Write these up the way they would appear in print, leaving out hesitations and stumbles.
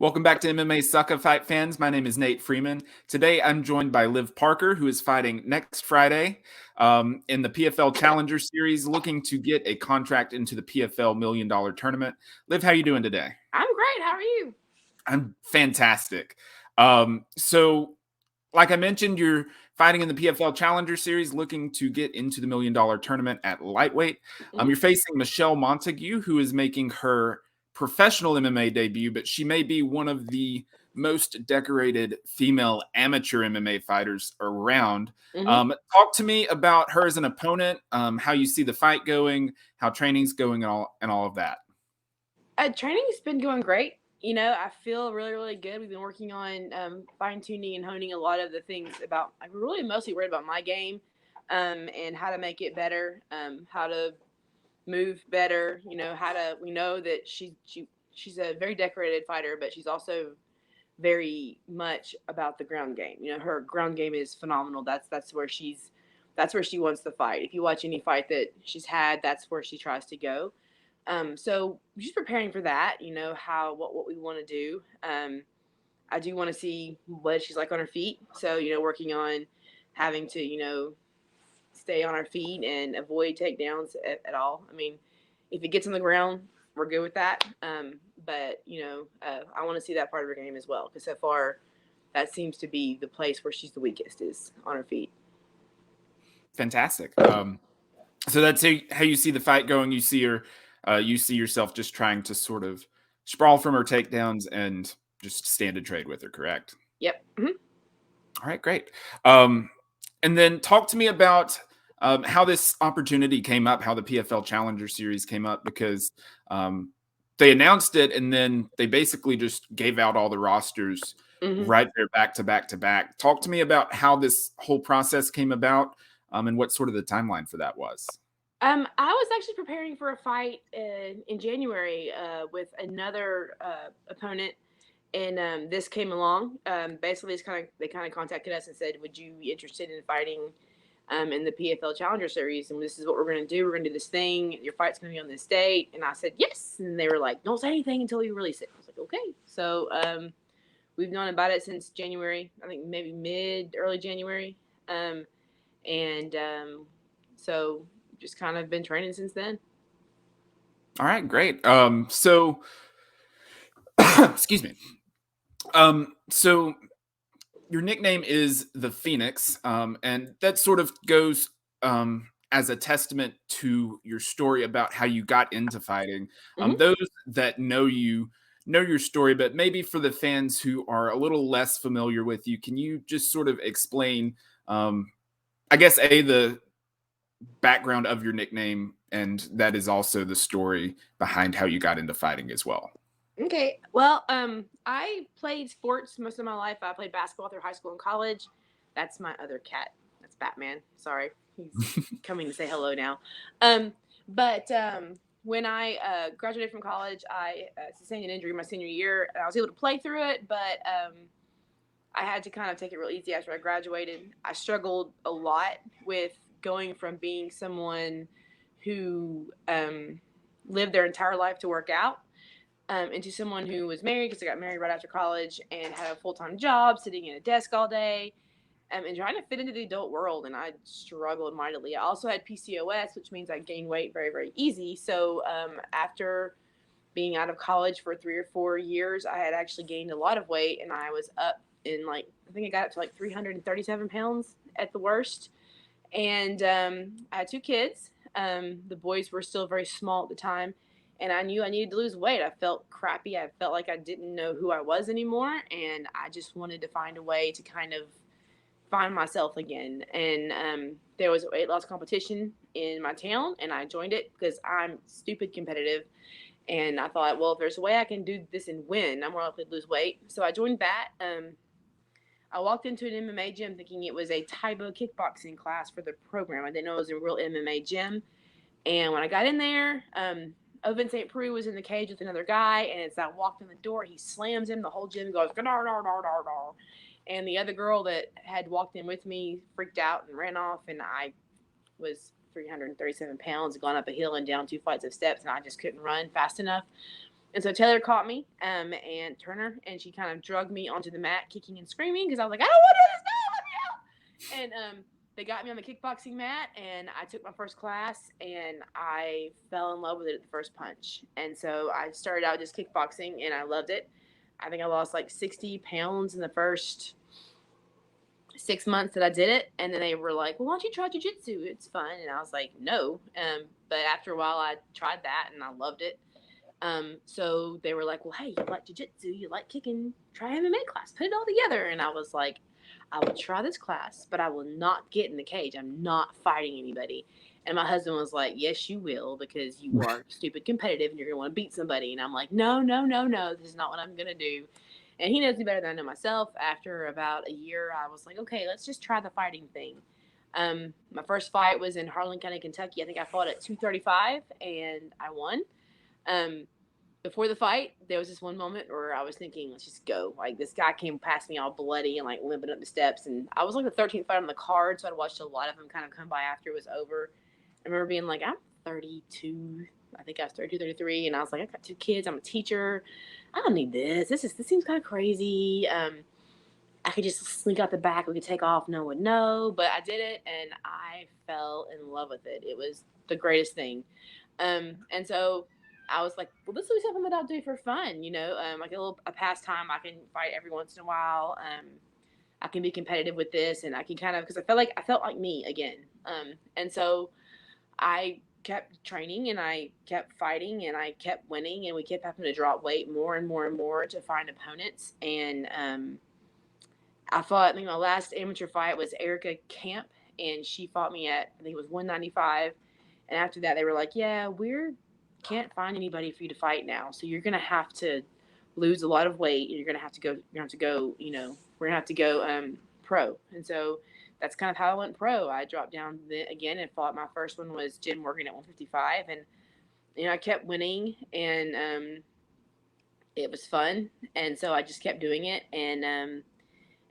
Welcome back to MMA Sucka Fight fans. My name is Nate Freeman. Today I'm joined by Liv Parker, who is fighting next Friday in the PFL Challenger Series, looking to get a contract into the PFL $1 Million Tournament. Liv, how are you doing today? I'm great. How are you? I'm fantastic. So, like I mentioned, you're fighting in the PFL Challenger Series, looking to get into the $1 Million Tournament at lightweight. You're facing Michelle Montague, who is making her professional MMA debut, but she may be one of the most decorated female amateur MMA fighters around. Talk to me about her as an opponent, how you see the fight going, how training's going, and all of that. Training's been going great. You know, I feel really, really good. We've been working on fine-tuning and honing a lot of the things about – I'm really mostly worried about my game and how to make it better, how to move better, you know, how to – we know that she's a very decorated fighter, but she's also very much about the ground game. You know, her ground game is phenomenal. That's where she wants to fight. If you watch any fight that she's had, that's where she tries to go. So just preparing for that, you know, what we want to do. I do want to see what she's like on her feet. So, you know, working on having to, you know, stay on our feet and avoid takedowns at all. I mean, if it gets on the ground, we're good with that. But, you know, I want to see that part of her game as well. Because so far, that seems to be the place where she's the weakest, is on her feet. Fantastic. So that's how you see the fight going. You see her. You see yourself just trying to sort of sprawl from her takedowns and just stand and trade with her, correct? Yep. Mm-hmm. All right, great. And then talk to me about how this opportunity came up, how the PFL Challenger Series came up, because they announced it and then they basically just gave out all the rosters right there back to back to back. Talk to me about how this whole process came about and what sort of the timeline for that was. I was actually preparing for a fight in January with another opponent, and this came along. Basically, they kind of contacted us and said, "Would you be interested in fighting in the PFL Challenger Series? And this is what we're going to do. We're going to do this thing. Your fight's going to be on this date." And I said, "Yes." And they were like, "Don't say anything until you release it." I was like, "Okay." So we've known about it since January. I think maybe early January, so. Just kind of been training since then. All right, great. So excuse me. So your nickname is the Phoenix, and that sort of goes as a testament to your story about how you got into fighting. Those that know you know your story, but maybe for the fans who are a little less familiar with you, can you just sort of explain, I guess, the background of your nickname, and that is also the story behind how you got into fighting as well? Okay. Well, I played sports most of my life. I played basketball through high school and college. That's my other cat. That's Batman. Sorry. He's coming to say hello now. But when I graduated from college, I sustained an injury my senior year, and I was able to play through it, but I had to kind of take it real easy after I graduated. I struggled a lot with going from being someone who lived their entire life to work out into someone who was married, because I got married right after college and had a full-time job, sitting in a desk all day, and trying to fit into the adult world, and I struggled mightily. I also had PCOS, which means I gained weight very, very easy. So after being out of college for 3 or 4 years, I had actually gained a lot of weight, and I was up in I think I got up to 337 pounds at the worst. And I had 2 kids. The boys were still very small at the time. And I knew I needed to lose weight. I felt crappy. I felt like I didn't know who I was anymore. And I just wanted to find a way to kind of find myself again. And there was a weight loss competition in my town, and I joined it because I'm stupid competitive. And I thought, well, if there's a way I can do this and win, I'm more likely to lose weight. So I joined that. I walked into an MMA gym thinking it was a Taibo kickboxing class for the program. I didn't know it was a real MMA gym. And when I got in there, Oven St. Preux was in the cage with another guy. And as I walked in the door, he slams him. The whole gym goes, dar, dar, dar, dar, dar. And the other girl that had walked in with me freaked out and ran off. And I was 337 pounds, gone up a hill and down 2 flights of steps. And I just couldn't run fast enough. And so Taylor caught me, and Turner, and she kind of drugged me onto the mat, kicking and screaming because I was like, I don't want to do this, no, let me out. And they got me on the kickboxing mat, and I took my first class, and I fell in love with it at the first punch. And so I started out just kickboxing, and I loved it. I think I lost like 60 pounds in the first 6 months that I did it. And then they were like, well, why don't you try jiu-jitsu? It's fun. And I was like, no. But after a while, I tried that, and I loved it. So they were like, well, hey, you like jiu-jitsu, you like kicking, try MMA class, put it all together. And I was like, I will try this class, but I will not get in the cage. I'm not fighting anybody. And my husband was like, yes, you will, because you are stupid competitive and you're going to want to beat somebody. And I'm like, no, no, no, no, this is not what I'm going to do. And he knows me better than I know myself. After about a year, I was like, okay, let's just try the fighting thing. My first fight was in Harlan County, Kentucky. I think I fought at 235 and I won. Before the fight, there was this one moment where I was thinking, let's just go. Like, this guy came past me all bloody and, like, limping up the steps. And I was, like, the 13th fight on the card, so I'd watched a lot of them kind of come by after it was over. I remember being like, I'm 32. I think I was 32, 33. And I was like, I've got 2 kids. I'm a teacher. I don't need this. This seems kind of crazy. I could just sneak out the back. We could take off. No one would know. But I did it, and I fell in love with it. It was the greatest thing. And so I was like, well, this is something that I'll do for fun, like a pastime. I can fight every once in a while. I can be competitive with this, and I can kind of, because I felt like me again. And so I kept training, and I kept fighting, and I kept winning, and we kept having to drop weight more and more and more to find opponents. And I think my last amateur fight was Erica Camp, and she fought me at, I think it was 195. And after that, they were like, yeah, can't find anybody for you to fight now. So you're going to have to lose a lot of weight. And you're going to have to go, we're going to have to go pro. And so that's kind of how I went pro. I dropped down again and fought. My first one was Jen Morgan at 155. And, I kept winning, and it was fun. And so I just kept doing it. And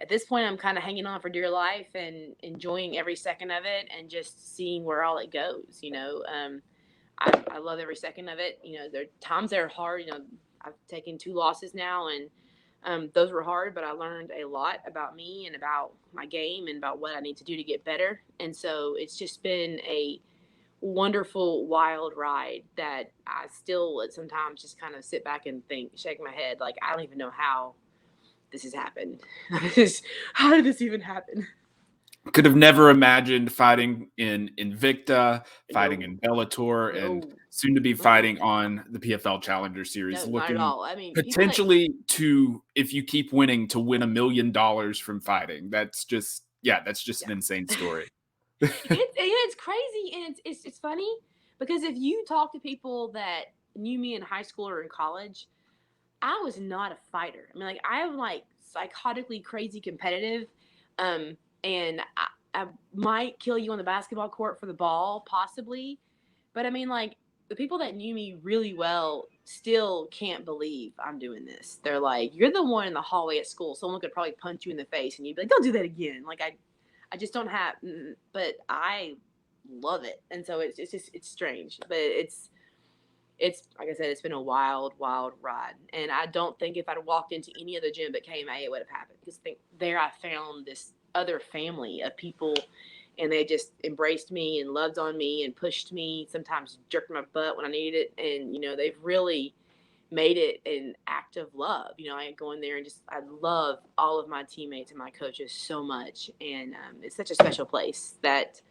at this point, I'm kind of hanging on for dear life and enjoying every second of it and just seeing where all it goes. I love every second of it. There are times that are hard. I've taken 2 losses now, and those were hard, but I learned a lot about me and about my game and about what I need to do to get better. And so it's just been a wonderful, wild ride that I still sometimes just kind of sit back and think, shake my head, like, I don't even know how this has happened. How did this even happen? Could have never imagined fighting in Invicta, fighting No. in Bellator, and No. soon to be fighting on the PFL Challenger Series, No, not at looking all. I mean, potentially to, if you keep winning, to win $1 million from fighting. That's just an insane story. It's crazy, and it's funny because if you talk to people that knew me in high school or in college, I was not a fighter. I mean, like, I am like psychotically crazy competitive, and I might kill you on the basketball court for the ball, possibly. But I mean, like, the people that knew me really well still can't believe I'm doing this. They're like, you're the one in the hallway at school. Someone could probably punch you in the face, and you'd be like, don't do that again. Like, I just don't have, but I love it. And so it's strange, but it's like I said, it's been a wild, wild ride. And I don't think if I'd walked into any other gym but KMA, it would have happened. Because there I found this other family of people, and they just embraced me and loved on me and pushed me, sometimes jerked my butt when I needed it. And, they've really made it an act of love. I go in there and I love all of my teammates and my coaches so much. And it's such a special place that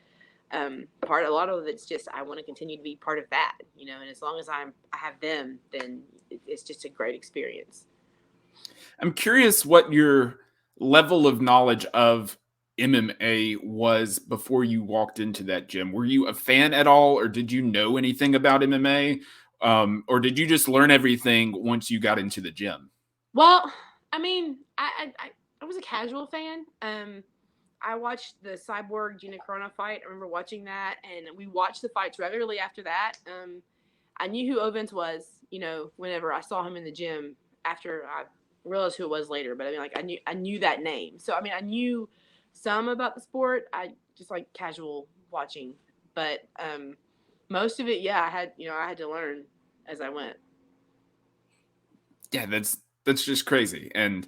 a lot of it's just, I want to continue to be part of that, and as long as I have them, then it's just a great experience. I'm curious what your level of knowledge of MMA was before you walked into that gym. Were you a fan at all, or did you know anything about MMA? Or did you just learn everything once you got into the gym? Well, I mean, I was a casual fan. I watched the Cyborg Gina Carano fight. I remember watching that, and we watched the fights regularly after that. I knew who Ovens was, whenever I saw him in the gym. After I realized who it was later, but I mean, like, I knew that name. So I mean, I knew some about the sport. I just like casual watching, but most of it, yeah, I had to learn as I went. Yeah, that's just crazy. And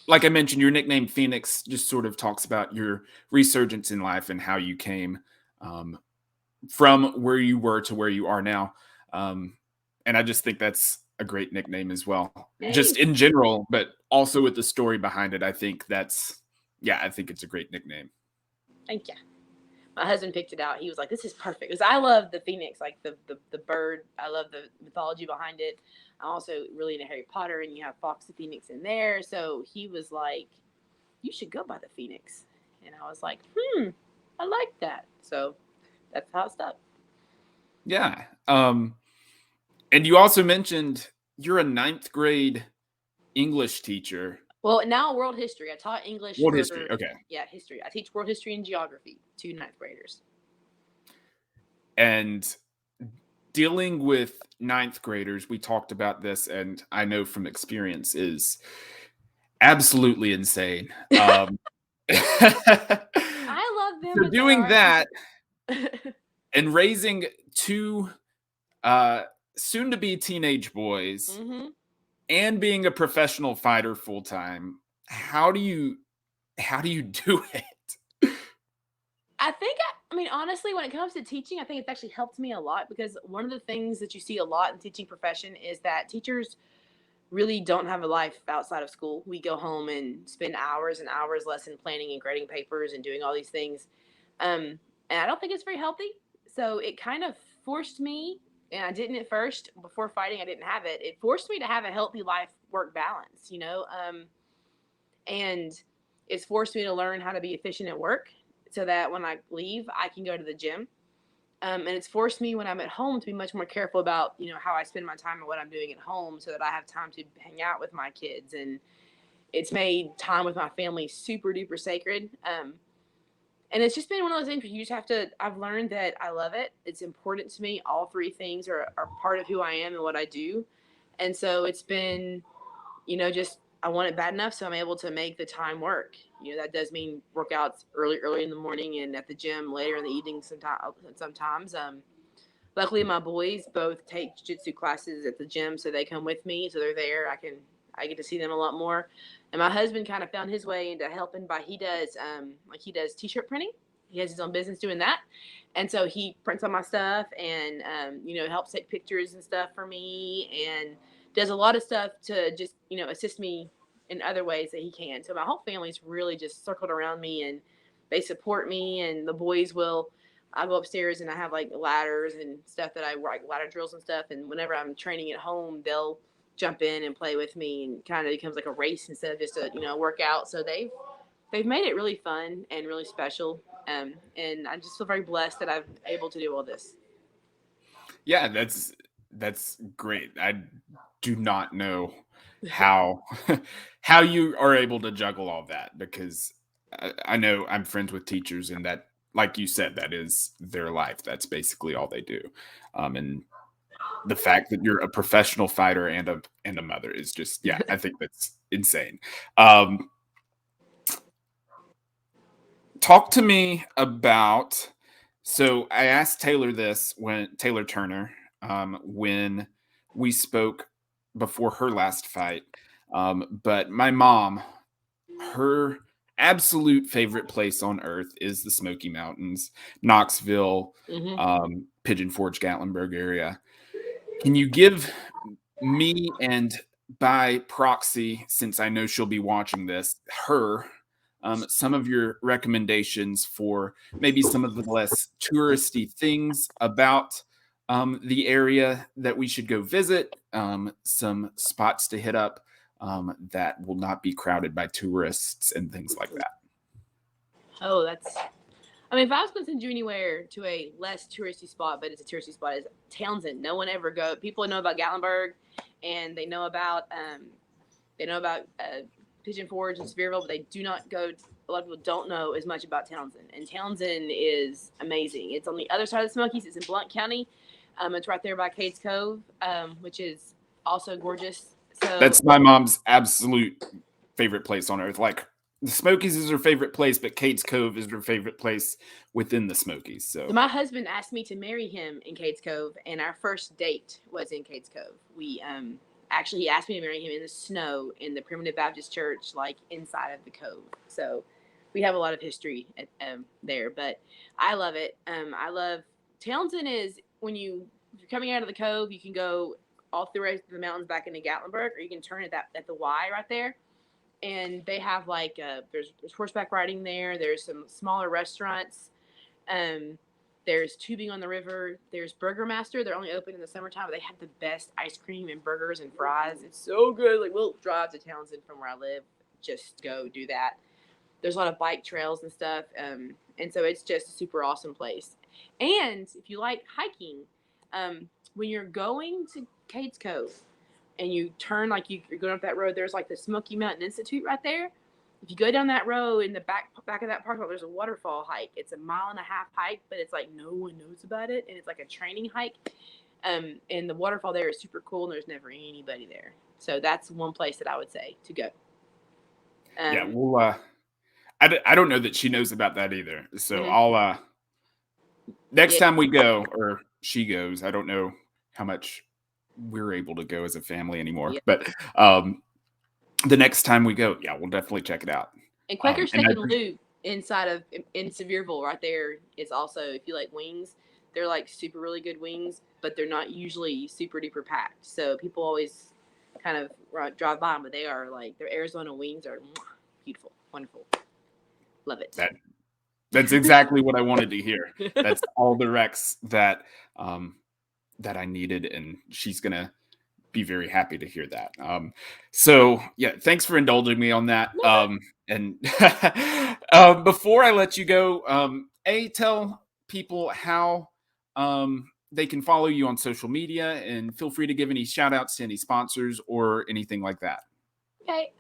like I mentioned, your nickname Phoenix just sort of talks about your resurgence in life and how you came um, from where you were to where you are now. And I just think that's a great nickname as well, just Thanks. in general, but also with the story behind it. I think that's, yeah, I think it's a great nickname. Thank you. My husband picked it out. He was like, "This is perfect," because I love the phoenix, like the bird. I love the mythology behind it. I'm also really into Harry Potter, and you have Fox the Phoenix in there. So he was like, "You should go by the Phoenix," and I was like, I like that." So that's how it stuck. Yeah. And you also mentioned you're a ninth grade English teacher. Well, now world history. I taught English World for history. Okay. history. I teach world history and geography to ninth graders. And dealing with ninth graders, we talked about this, and I know from experience is absolutely insane. So I love them, but they doing are that insane. and raising two uh, soon to be teenage boys hmm and being a professional fighter full time, how do you do it? I mean, honestly, when it comes to teaching, I think it's actually helped me a lot because one of the things that you see a lot in teaching profession is that teachers really don't have a life outside of school. We go home and spend hours and hours lesson planning and grading papers and doing all these things. And I don't think it's very healthy. So it kind of forced me, and I didn't at first, before fighting, I didn't have it. It forced me to have a healthy life work balance, and it's forced me to learn how to be efficient at work so that when I leave, I can go to the gym. And it's forced me when I'm at home to be much more careful about, how I spend my time and what I'm doing at home so that I have time to hang out with my kids. And it's made time with my family super duper sacred. And it's just been one of those things where you just have to, I've learned that I love it. It's important to me. All three things are part of who I am and what I do. And so it's been, just I want it bad enough so I'm able to make the time work. That does mean workouts early in the morning and at the gym later in the evening sometimes. Luckily my boys both take jiu-jitsu classes at the gym, so they come with me, so they're there. I get to see them a lot more. And my husband kind of found his way into helping by he does t-shirt printing. He has his own business doing that. And so he prints all my stuff and helps take pictures and stuff for me and does a lot of stuff to just, assist me in other ways that he can. So my whole family's really just circled around me and they support me, and the boys will. I go upstairs and I have like ladders and stuff that I like ladder drills and stuff. And whenever I'm training at home, they'll jump in and play with me, and kind of becomes like a race instead of just a workout. So they've made it really fun and really special. And I just feel very blessed that I'm able to do all this. Yeah, that's great. I do not know how how you are able to juggle all that, because I know I'm friends with teachers, and that, like you said, that is their life. That's basically all they do. And the fact that you're a professional fighter and a mother is just, yeah, I think that's insane. Um, Talk to me about. So I asked Taylor this when Taylor Turner, when we spoke before her last fight. But my mom, her absolute favorite place on earth is the Smoky Mountains, Knoxville, hmm Pigeon Forge, Gatlinburg area. Can you give me, and by proxy, since I know she'll be watching this, her some of your recommendations for maybe some of the less touristy things about the area that we should go visit, some spots to hit up that will not be crowded by tourists and things like that. Oh, that's. I mean, if I was going to send you anywhere to a less touristy spot, but it's a touristy spot, is Townsend. No one ever go. People know about Gatlinburg, and they know about Pigeon Forge and Sevierville, but they do not go. A lot of people don't know as much about Townsend, and Townsend is amazing. It's on the other side of the Smokies. It's in Blount County. It's right there by Cades Cove, which is also gorgeous. So That's my mom's absolute favorite place on earth. Like, the Smokies is her favorite place, but Kate's Cove is her favorite place within the Smokies. So my husband asked me to marry him in Cades Cove, and our first date was in Cades Cove. actually, he asked me to marry him in the snow in the Primitive Baptist Church, like inside of the cove. So we have a lot of history there, but I love it. I love Townsend is when if you're coming out of the cove, you can go all through the mountains back into Gatlinburg, or you can turn at the Y right there. And they have like there's horseback riding there. There's some smaller restaurants. Um, there's tubing on the river. There's Burger Master. They're only open in the summertime, but they have the best ice cream and burgers and fries. It's so good. Like, we'll drive to Townsend from where I live. Just go do that. There's a lot of bike trails and stuff. And so it's just a super awesome place. And if you like hiking, when you're going to Cades Cove and you turn, like you're going up that road, there's like the Smoky Mountain Institute right there. If you go down that road in the back of that park, there's a waterfall hike. It's a 1.5 mile hike, but it's like no one knows about it, and it's like a training hike. And the waterfall there is super cool, and there's never anybody there. So that's one place that I would say to go. Yeah, well, I don't know that she knows about that either. So I'll next time we go, or she goes, I don't know how much we're able to go as a family anymore, but the next time we go, yeah, we'll definitely check it out. And Quaker Steak and Loop in Sevierville right there is also, if you like wings, they're like super really good wings, but they're not usually super duper packed. So people always kind of drive by them, but they are like, their Arizona wings are beautiful, wonderful. Love it. That's exactly what I wanted to hear. That's all the recs that I needed, and she's gonna be very happy to hear that. So yeah, thanks for indulging me on that. And before I let you go, tell people how they can follow you on social media, and feel free to give any shout outs to any sponsors or anything like that. Okay.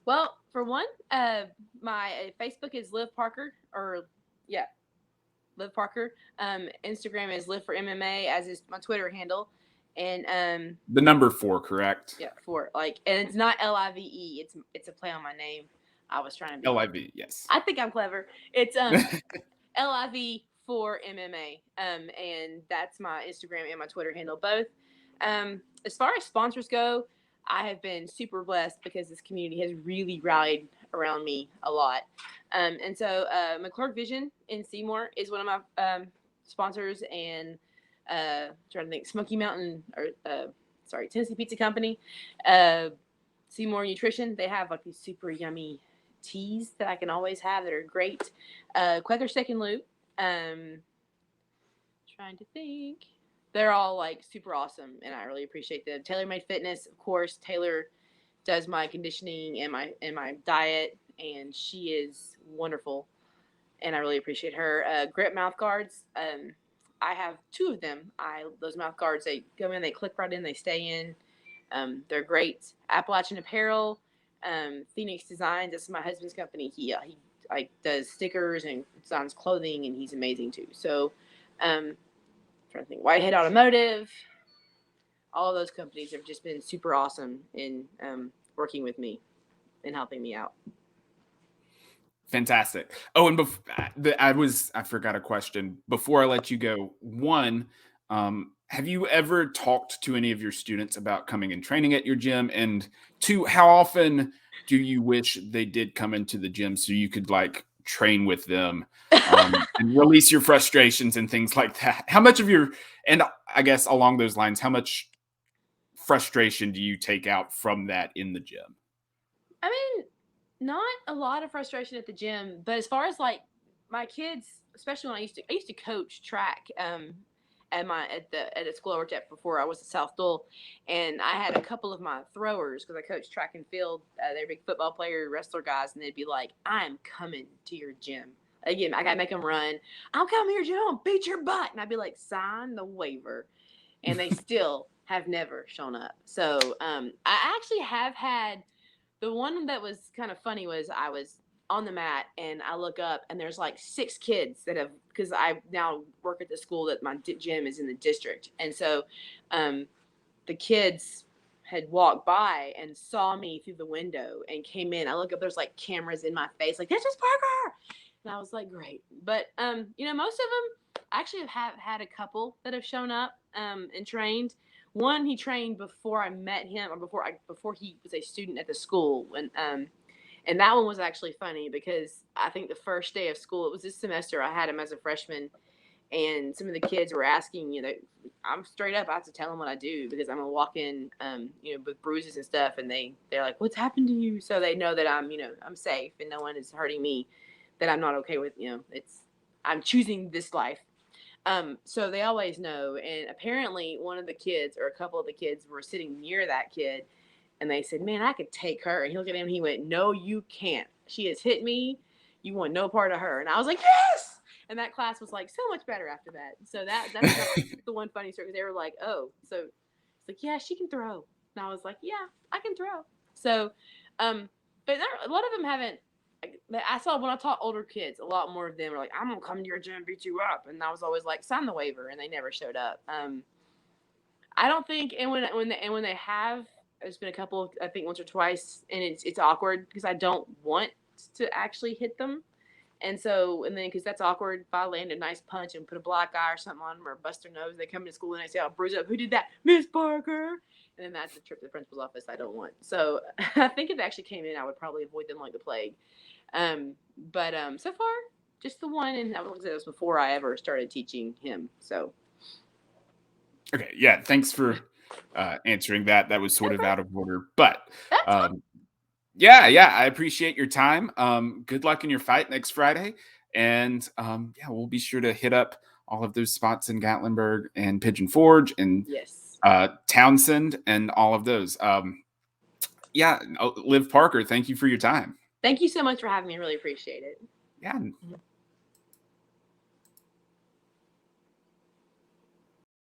Well, for one, my Facebook is Liv Parker, Liv Parker. Instagram is Liv for MMA, as is my Twitter handle. And the number 4, correct? Yeah, 4. Like, and it's not Live. It's a play on my name. I was trying to be Liv. Yes. I think I'm clever. It's Liv for MMA. And that's my Instagram and my Twitter handle both. As far as sponsors go, I have been super blessed because this community has really rallied around me a lot. And so McClurg Vision in Seymour is one of my sponsors, and trying to think, Smoky Mountain, Tennessee Pizza Company, Seymour Nutrition. They have like these super yummy teas that I can always have that are great. Quaker Steak and Loop. Trying to think. They're all like super awesome, and I really appreciate them. Taylor Made Fitness, of course. Taylor does my conditioning and my diet, and she is wonderful, and I really appreciate her. Grip mouth guards. I have 2 of them. Those mouth guards, they go in, they click right in, they stay in. They're great. Appalachian Apparel, Phoenix Designs. This is my husband's company. He does stickers and designs clothing, and he's amazing too. So, trying to think, Whitehead Automotive. All of those companies have just been super awesome in working with me and helping me out. Fantastic. Oh, and I forgot a question before I let you go. One, have you ever talked to any of your students about coming and training at your gym? And 2, how often do you wish they did come into the gym so you could like train with them and release your frustrations and things like that? How much of and I guess along those lines, how much frustration do you take out from that in the gym? I mean, not a lot of frustration at the gym, but as far as like my kids, especially when I used to coach track at a school I worked at before I was at South Dole, and I had a couple of my throwers, because I coached track and field. They're big football player, wrestler guys, and they'd be like, "I'm coming to your gym." Again, I gotta make them run. "I'm coming to your gym, I'll beat your butt," and I'd be like, "Sign the waiver," and they still have never shown up. So I actually have had. The one that was kind of funny was I was on the mat and I look up and there's like 6 kids that have, because I now work at the school that my gym is in the district. And so the kids had walked by and saw me through the window and came in. I look up, there's like cameras in my face, like, "This is Parker." And I was like, great. But, most of them actually have had a couple that have shown up and trained. one he trained before I met him, or before he was a student at the school. And that one was actually funny because I think the first day of school, it was this semester, I had him as a freshman, and some of the kids were asking, I'm straight up, I have to tell them what I do because I'm gonna walk in, with bruises and stuff, and they're like, "What's happened to you?" So they know that I'm safe and no one is hurting me, that I'm not okay with, I'm choosing this life. So they always know, and apparently one of the kids or a couple of the kids were sitting near that kid, and they said, "Man, I could take her." And he looked at him and he went, "No, you can't. She has hit me. You want no part of her." And I was like, "Yes!" And that class was like so much better after that. So that's the one funny story. They were like, "Oh, so it's like, yeah, she can throw." And I was like, "Yeah, I can throw." So, but a lot of them haven't. I saw when I taught older kids, a lot more of them were like, "I'm gonna come to your gym and beat you up," and I was always like, "Sign the waiver," and they never showed up. I don't think, and when they have, there's been a couple of, I think once or twice, and it's awkward because I don't want to actually hit them, and then because that's awkward, if I land a nice punch and put a black eye or something on them or bust their nose, they come to school and they say, "I'll bruise up. Who did that? Miss Parker." And then that's a trip to the principal's office I don't want. So I think if they actually came in, I would probably avoid them like the plague. But so far, just the one, and that was before I ever started teaching him. So. Okay, yeah, thanks for answering that. That was sort of out of order, but yeah, I appreciate your time. Good luck in your fight next Friday, and yeah, we'll be sure to hit up all of those spots in Gatlinburg and Pigeon Forge and Yes. Townsend and all of those. Yeah, Liv Parker, thank you for your time. Thank you so much for having me. I really appreciate it. Yeah.